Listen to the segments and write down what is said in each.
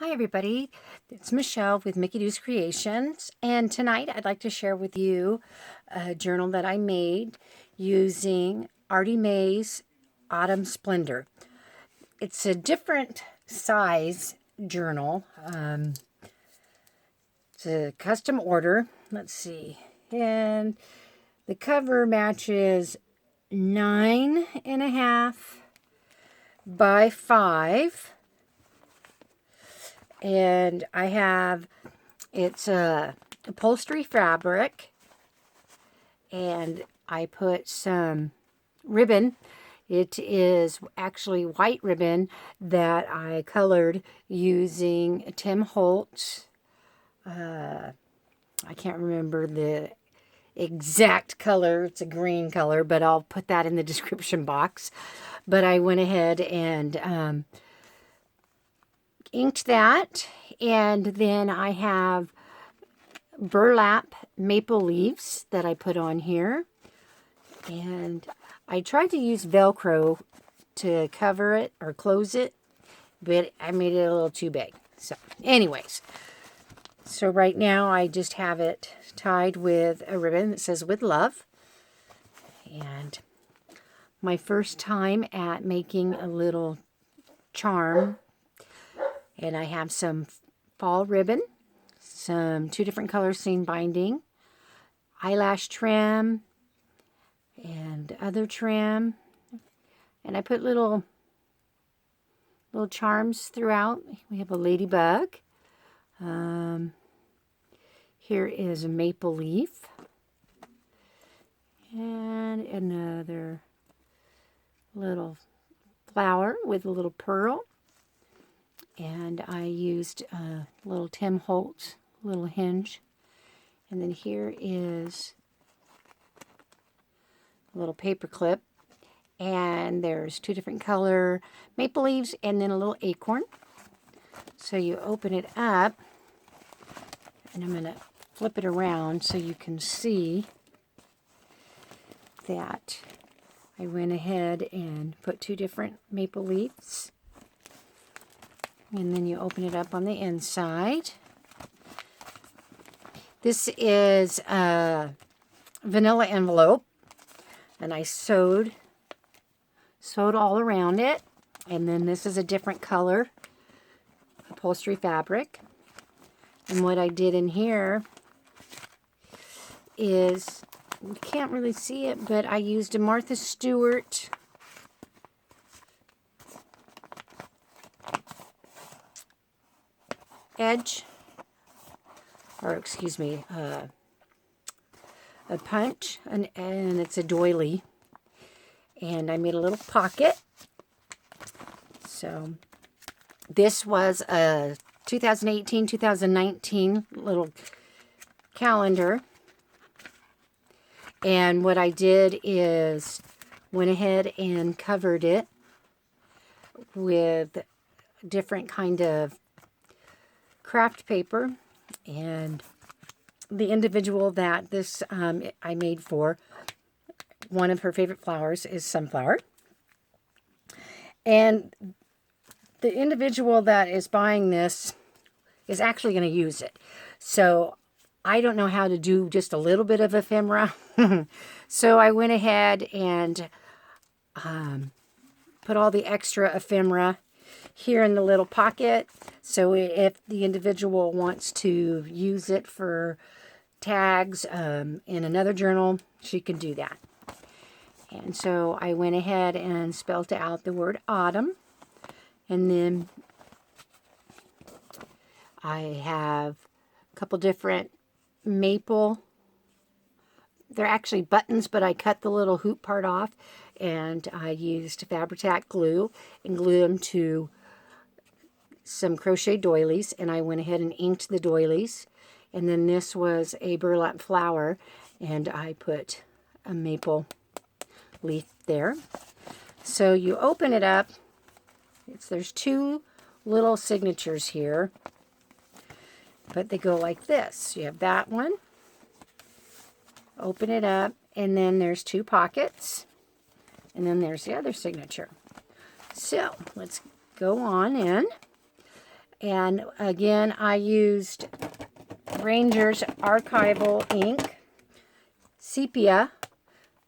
Hi everybody, it's Michelle with Mickey Doo's Creations, and tonight I'd like to share with you a journal that I made using Artymaze Autumn Splendor. It's a different size journal. It's a custom order. Let's see, and the cover matches 9.5 by 5. And I have, it's a upholstery fabric, and I put some ribbon. It is actually white ribbon that I colored using Tim Holtz. I can't remember the exact color. It's a green color, but I'll put that in the description box. But I went ahead and inked that, and then I have burlap maple leaves that I put on here, and I tried to use Velcro to cover it or close it, but I made it a little too big. So anyways, so right now I just have it tied with a ribbon that says "with love," and my first time at making a little charm. And I have some fall ribbon, some 2 different color seam binding, eyelash trim, and other trim. And I put little charms throughout. We have a ladybug. Here is a maple leaf. And another little flower with a little pearl. And I used a little Tim Holtz little hinge. And then here is a little paper clip. And there's 2 different color maple leaves and then a little acorn. So you open it up. And I'm going to flip it around so you can see that I went ahead and put 2 different maple leaves. And then you open it up on the inside. This is a vanilla envelope, and I sewed all around it. And then this is a different color upholstery fabric. And what I did in here is, you can't really see it, but I used a Martha Stewart edge, or excuse me, a punch, and it's a doily, and I made a little pocket. So this was a 2018-2019 little calendar, and what I did is went ahead and covered it with different kind of craft paper, and the individual that this I made for, one of her favorite flowers is sunflower, and the individual that is buying this is actually going to use it. So I don't know how to do just a little bit of ephemera. So I went ahead and put all the extra ephemera here in the little pocket, so if the individual wants to use it for tags in another journal, she can do that. And so I went ahead and spelled out the word autumn, and then I have a couple different maple. They're actually buttons, but I cut the little hoop part off, and I used Fabri-Tac glue and glued them to some crochet doilies, and I went ahead and inked the doilies. And then this was a burlap flower, and I put a maple leaf there. So you open it up. There's 2 little signatures here, but they go like this. You have that one, open it up, and then there's 2 pockets, and then there's the other signature. So let's go on in. And again, I used Ranger's Archival ink. Sepia.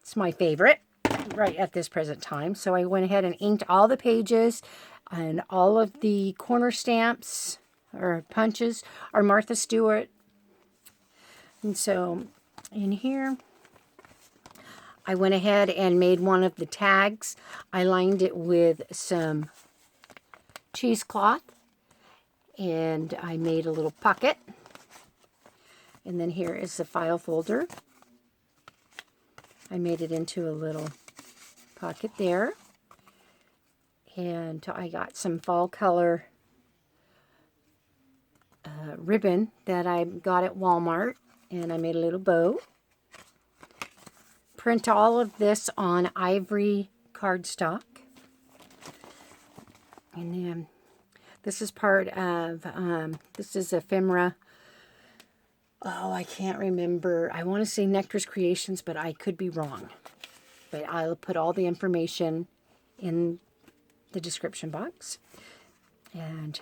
It's my favorite right at this present time. So I went ahead and inked all the pages, and all of the corner stamps or punches are Martha Stewart. And so in here, I went ahead and made one of the tags. I lined it with some cheesecloth, and I made a little pocket. And then here is the file folder. I made it into a little pocket there. And I got some fall color ribbon that I got at Walmart, and I made a little bow. Print all of this on ivory cardstock. And then this is part of, this is ephemera. Oh, I can't remember. I want to say Nectar's Creations, but I could be wrong. But I'll put all the information in the description box. And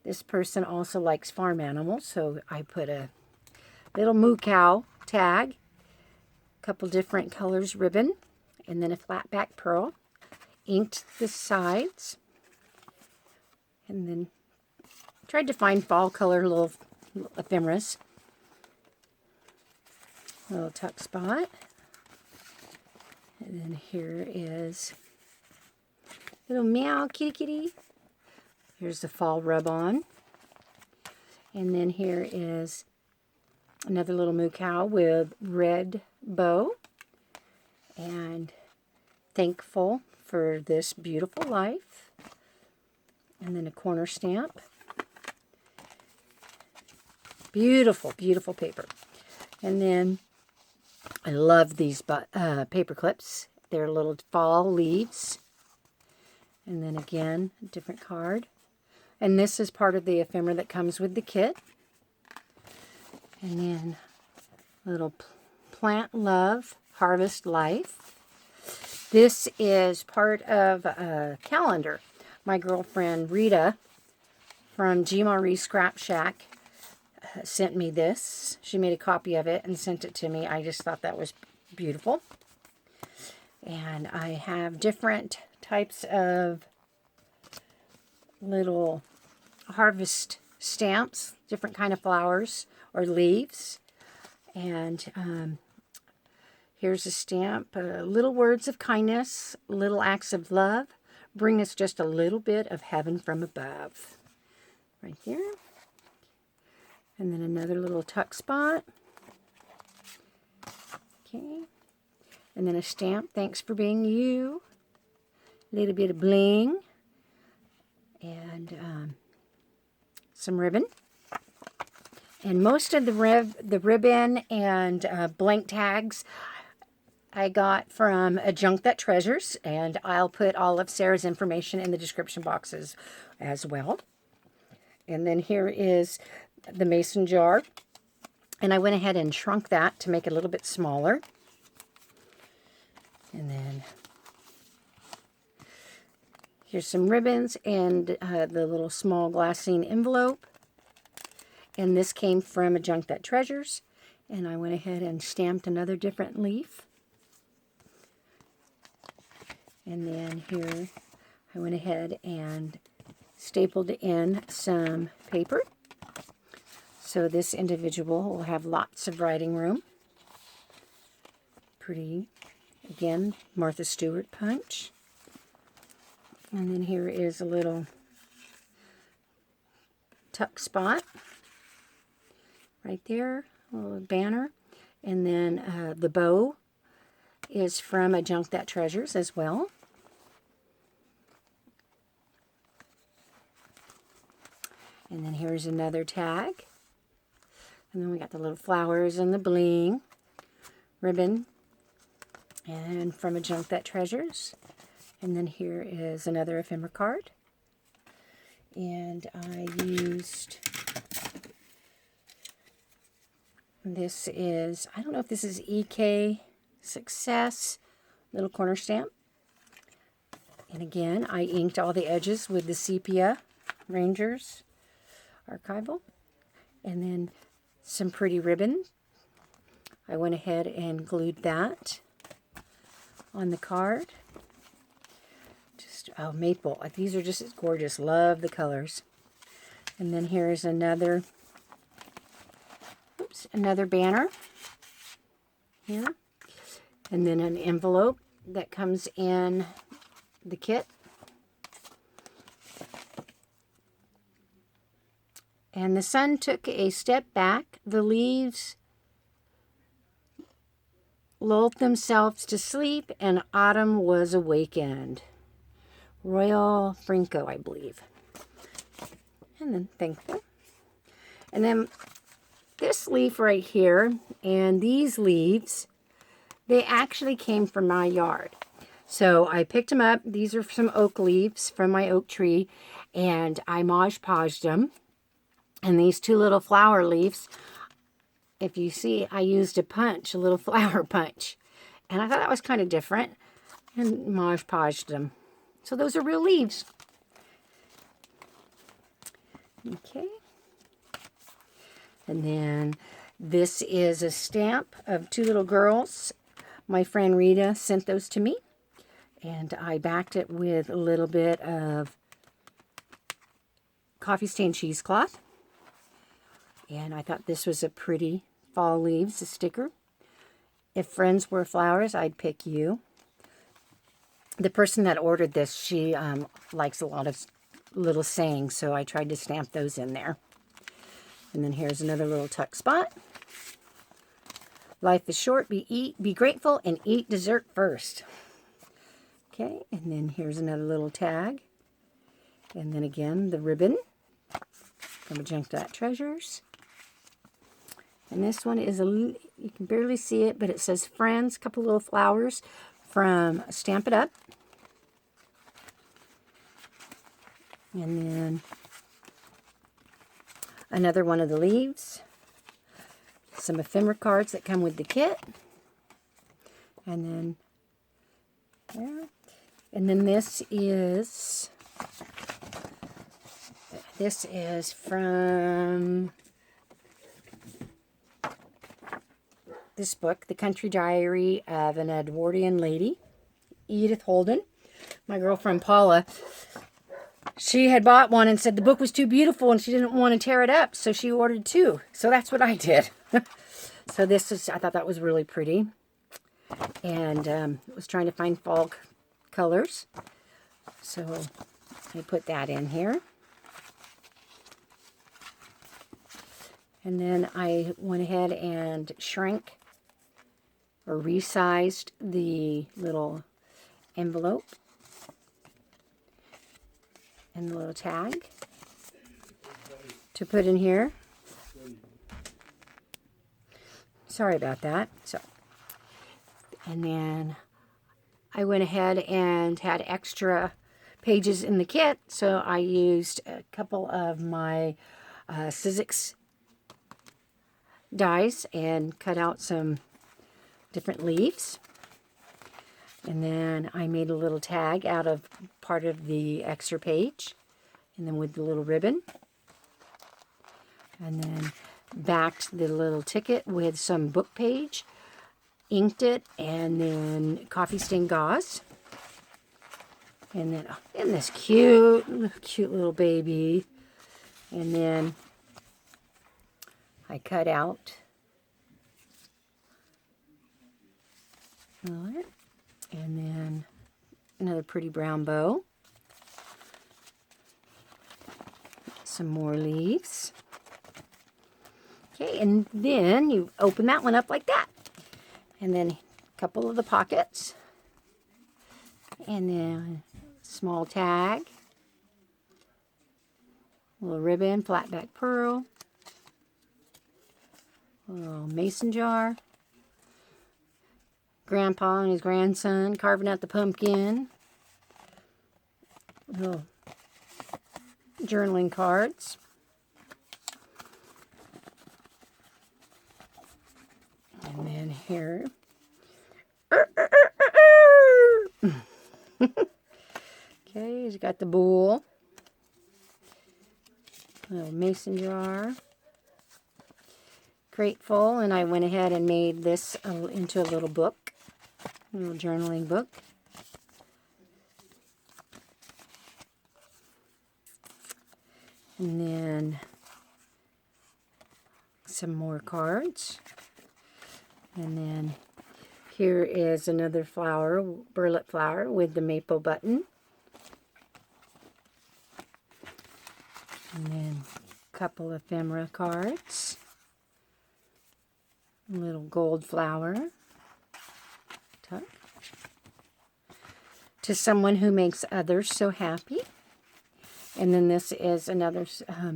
this person also likes farm animals, so I put a little moo cow tag, a couple different colors ribbon, and then a flat back pearl. Inked the sides, and then tried to find fall color little ephemeras. A little tuck spot. And then here is little meow kitty kitty. Here's the fall rub on. And then here is another little moo cow with red bow. And thankful for this beautiful life. And then a corner stamp. Beautiful, beautiful paper. And then I love these paper clips. They're little fall leaves. And then again, a different card. And this is part of the ephemera that comes with the kit. And then little Plant Love, Harvest Life. This is part of a calendar. My girlfriend Rita from G. Marie Scrap Shack sent me this. She made a copy of it and sent it to me. I just thought that was beautiful. And I have different types of little harvest stamps, different kind of flowers or leaves. And here's a stamp, little words of kindness, little acts of love, bring us just a little bit of heaven from above. Right there. And then another little tuck spot. Okay. And then a stamp, thanks for being you. A little bit of bling. And some ribbon. And most of the ribbon and blank tags I got from a Junk That Treasures. And I'll put all of Sarah's information in the description boxes as well. And then here is the mason jar, and I went ahead and shrunk that to make it a little bit smaller. And then here's some ribbons and the little small glassine envelope. And this came from a Junk That Treasures, and I went ahead and stamped another different leaf. And then here I went ahead and stapled in some paper. So this individual will have lots of writing room. Pretty, again, Martha Stewart punch. And then here is a little tuck spot right there, a little banner. And then the bow is from a Junk That Treasures as well. And then here's another tag. And then we got the little flowers and the bling ribbon. And from a Junk That Treasures. And then here is another ephemera card. And I used, this is, I don't know if this is EK Success, little corner stamp. And again, I inked all the edges with the sepia Rangers archival. And then some pretty ribbon. I went ahead and glued that on the card. Just, oh, maple. These are just gorgeous. Love the colors. And then here's another, another banner here. And then an envelope that comes in the kit. And the sun took a step back. The leaves lulled themselves to sleep, and autumn was awakened. Royal Franco, I believe. And then thankful. And then this leaf right here, and these leaves, they actually came from my yard. So I picked them up. These are some oak leaves from my oak tree, and I Mod Podged them. And these two little flower leaves, if you see, I used a punch, a little flower punch. And I thought that was kind of different. And Mod Podged them. So those are real leaves. Okay. And then this is a stamp of two little girls. My friend Rita sent those to me. And I backed it with a little bit of coffee stain cheesecloth. And I thought this was a pretty fall leaves, a sticker. If friends were flowers, I'd pick you. The person that ordered this, she likes a lot of little sayings, so I tried to stamp those in there. And then here's another little tuck spot. Life is short, be grateful, and eat dessert first. Okay, and then here's another little tag. And then again, the ribbon from Junk Treasures. And this one is, you can barely see it, but it says Friends, a couple little flowers from Stamp It Up. And then another one of the leaves. Some ephemera cards that come with the kit. And then, yeah. And then this is from this book, The Country Diary of an Edwardian Lady, Edith Holden. My girlfriend Paula, she had bought one and said the book was too beautiful and she didn't want to tear it up, so she ordered two. So that's what I did. So this is, I thought that was really pretty. And was trying to find fall colors. So I put that in here. And then I went ahead and shrank or resized the little envelope and the little tag to put in here. Sorry about that. So, and then I went ahead and had extra pages in the kit, so I used a couple of my Sizzix dies and cut out some different leaves. And then I made a little tag out of part of the extra page, and then with the little ribbon. And then backed the little ticket with some book page, inked it, and then coffee stain gauze. And then, oh, isn't this cute little baby? And then I cut out and then another pretty brown bow. Some more leaves. Okay, and then you open that one up like that. And then a couple of the pockets. And then a small tag. A little ribbon, flat back pearl. A little mason jar. Grandpa and his grandson carving out the pumpkin. Little journaling cards. And then here. Okay, he's got the bull. Little mason jar. Grateful, and I went ahead and made this into a little book, a little journaling book. And then some more cards. And then here is another flower, burlap flower with the maple button. And then a couple ephemera cards. A little gold flower. Tuck. To someone who makes others so happy. And then this is another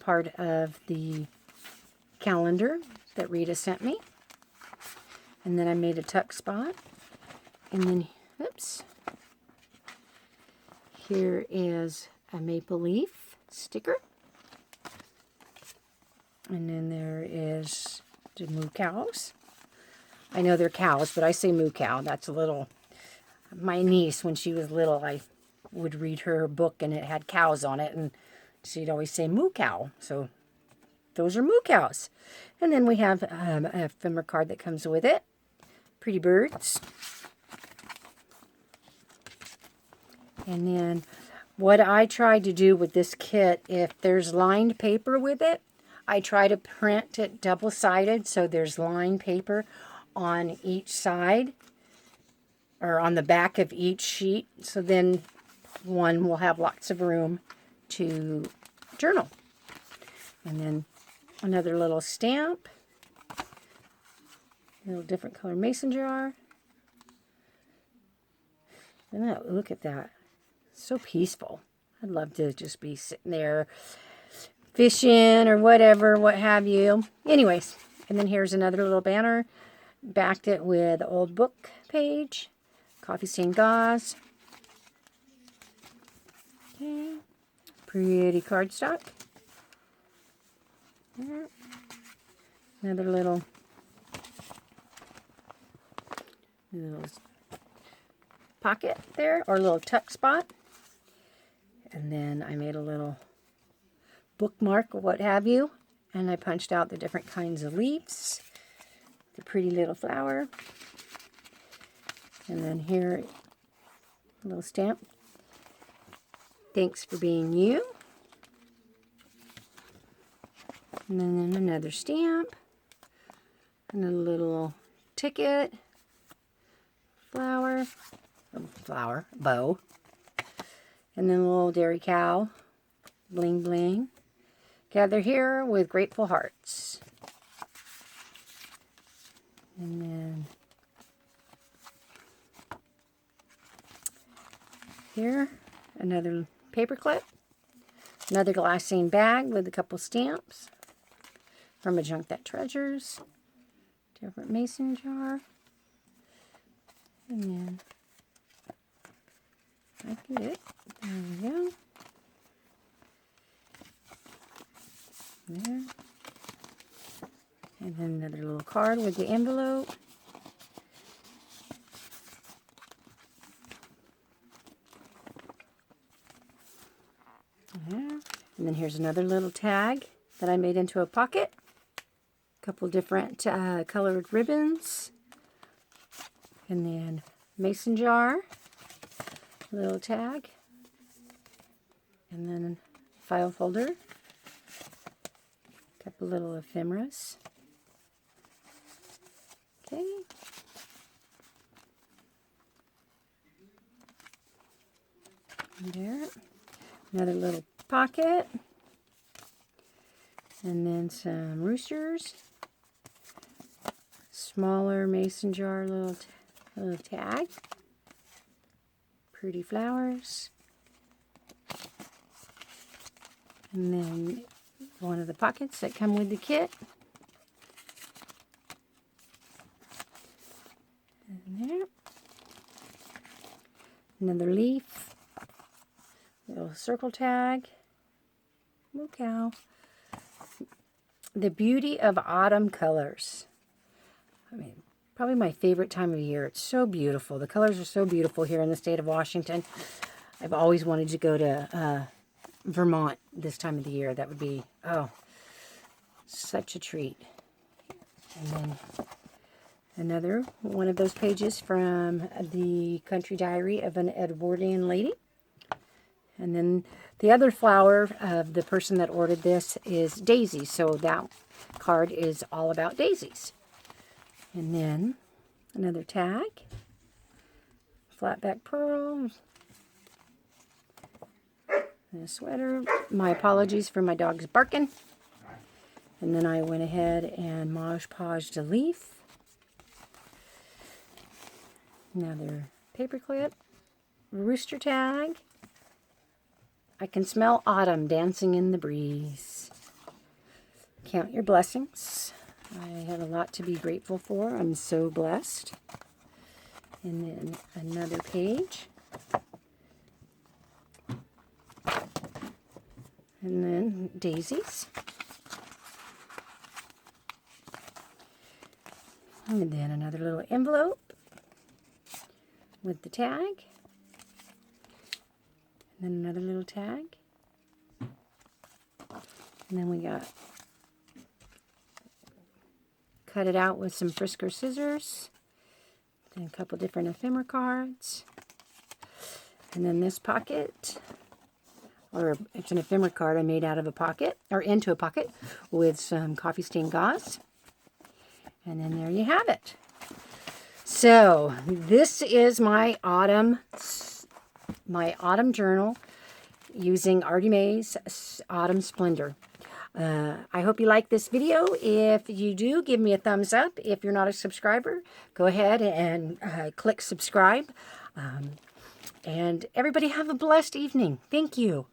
part of the calendar that Rita sent me. And then I made a tuck spot. And then, oops, here is a maple leaf sticker. And then there is the moo cows. I know they're cows, but I say moo cow. That's a little, my niece, when she was little, I would read her book and it had cows on it, and she'd always say moo cow. So those are moo cows. And then we have a ephemera card that comes with it. Pretty birds. And then what I tried to do with this kit, if there's lined paper with it, I try to print it double-sided so there's lined paper on each side or on the back of each sheet. So then one will have lots of room to journal. And then another little stamp. A little different color mason jar. And look at that. So peaceful. I'd love to just be sitting there fishing or whatever, what have you. Anyways, and then here's another little banner. Backed it with an old book page. Coffee stained gauze. Okay. Pretty cardstock. Another little pocket there, or a little tuck spot. And then I made a little bookmark or what have you. And I punched out the different kinds of leaves. The pretty little flower. And then here, a little stamp. Thanks for being you. And then another stamp. And a little ticket. Flower. Bow. And then a little dairy cow. Bling bling. Gather here with grateful hearts. And then here, another paper clip. Another glassine bag with a couple stamps. From a Junk That Treasures. Different mason jar. And then I can get it. There we go. There. And then another little card with the envelope. There. And then here's another little tag that I made into a pocket. A couple different colored ribbons. And then mason jar. Little tag. And then file folder. Couple little ephemeras. Okay. And there. Another little pocket. And then some roosters. Smaller mason jar little tag. Pretty flowers. And then one of the pockets that come with the kit. And there. Another leaf. Little circle tag. Moo cow. The beauty of autumn colors. I mean, probably my favorite time of year. It's so beautiful. The colors are so beautiful here in the state of Washington. I've always wanted to go to Vermont this time of the year. That would be, oh, such a treat. And then another one of those pages from the Country Diary of an Edwardian Lady. And then the other flower of the person that ordered this is daisies. So that card is all about daisies. And then another tag. Flatback pearl. And a sweater. My apologies for my dog's barking. And then I went ahead and Mod Podged a leaf. Another paper clip. Rooster tag. I can smell autumn dancing in the breeze. Count your blessings. I have a lot to be grateful for. I'm so blessed. And then another page. And then daisies. And then another little envelope with the tag. And then another little tag. And then we got cut it out with some Frisker scissors. And a couple different ephemera cards. And then this pocket, or it's an ephemera card I made out of a pocket, or into a pocket, with some coffee stain gauze. And then there you have it. So this is my autumn journal using Artymaze Autumn Splendor. I hope you like this video. If you do, give me a thumbs up. If you're not a subscriber, go ahead and click subscribe. And everybody have a blessed evening. Thank you.